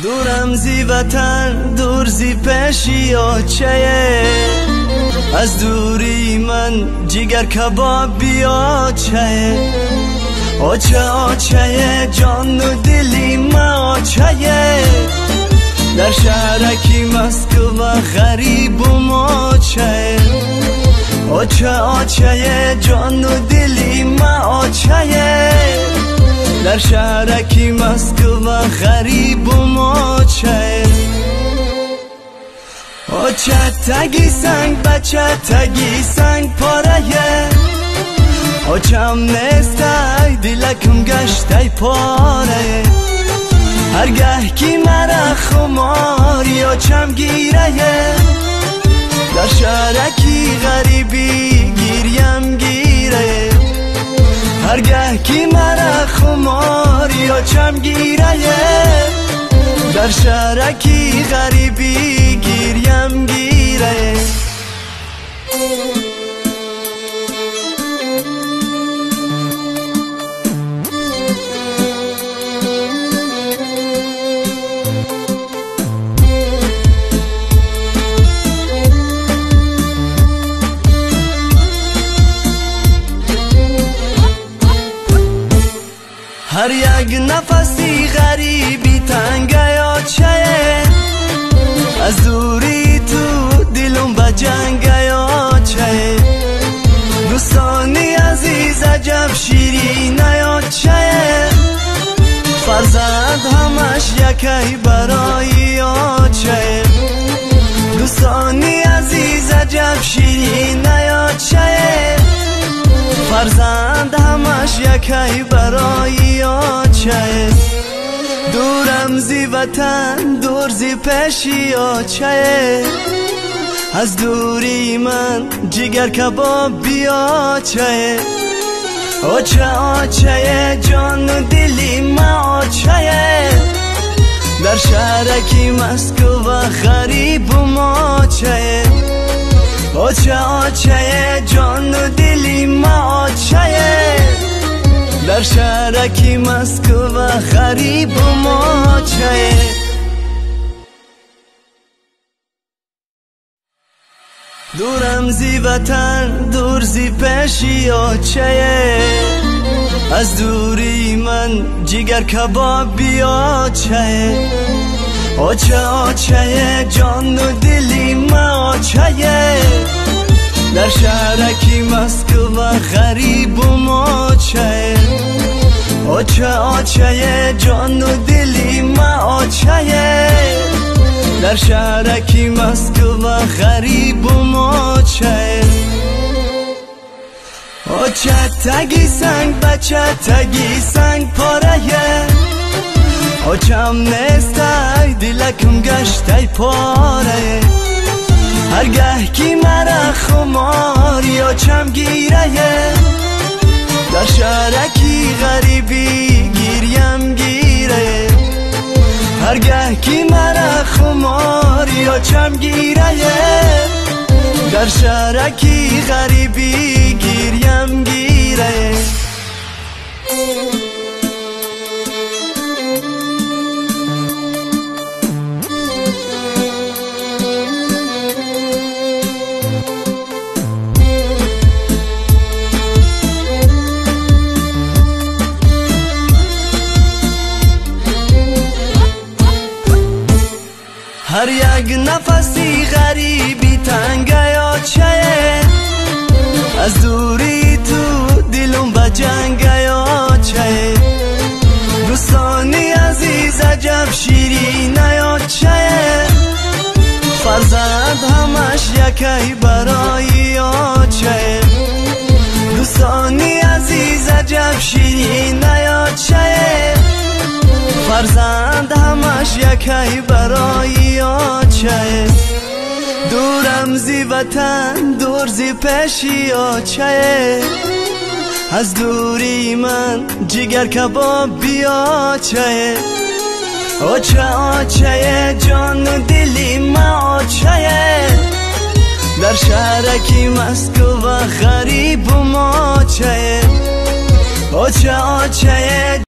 دورم زی وطن دور زی پیشی آچه، از دوری من جگر کباب بیاچه. آچه آچه جان و دلی ما آچه، در شهرکی مسکو و غریب و ماچه. آچه آچه جان و دلی ما آچه، در شهرکی مسکو و غریب و ماچه. آچه تگی سنگ بچه تگی سنگ پاره، آچم نیستی دلکم گشتی پاره. هرگه کی مرا خماری آچم گیره، در شهرکی غریبی گیریم گیره. هرگه کی مرا خماری آچم گیره، در شهرکی غریبی گیریم گیره. هر یک نفسی غریبی تنگه آچه، از دوری تو دلم به جنگه آچه. دوستانی عزیز عجب شیرین آچه، فرزند همش یکی برای آچه. دوستانی عزیز عجب شیرین آچه، فرزند همش یکی برای آچه. دورم زی وطن دور زی پیشی آچه، از دوری من جگر کباب بیاچه. آچه آچه جان و دلی ما آچه، در شهرکی مسکو و غریب و ماچه. آچه آچه جان و دلی ما آچه، در شهرکی مسکو و غریب و ماچه. دورم زی وطن دور زی پیشی آچه، از دوری من جگر کباب بیاچه. آچه آچه جان و دلی ما آچه، در شهرکی مسکو و غریب و ماچه. آچه آچه جان و دلی ما آچه، در شهرکی مسکو و غریب و ماچه. آچه تگی سنگ بچه تگی سنگ پاره، آچم نیستی دلکم گشتی پاره. هرگه کی مرا خماری آچم گیره، در شهرکی غریبی گیریم گیره. هرگه کی مرا خماری آچم گیره، در شهرکی غریبی گیریم گیره. هر یک نفسی غریبی تنگه آچه، از دوری تو دلم به جنگه آچه. دوستانی عزیز عجب شیرین آچه، فرزند همش یکی برای آچه. دوستانی عزیز عجب شیرین آچه، فرزند همش یکی برای آچه. دورم زی وطن دور زی پیشی آچه، از دوری من جگر کباب بیاچه. آچه آچه جان و دلی ما آچه، در شهرکی مسکو و غریب و ماچه. آچه آچه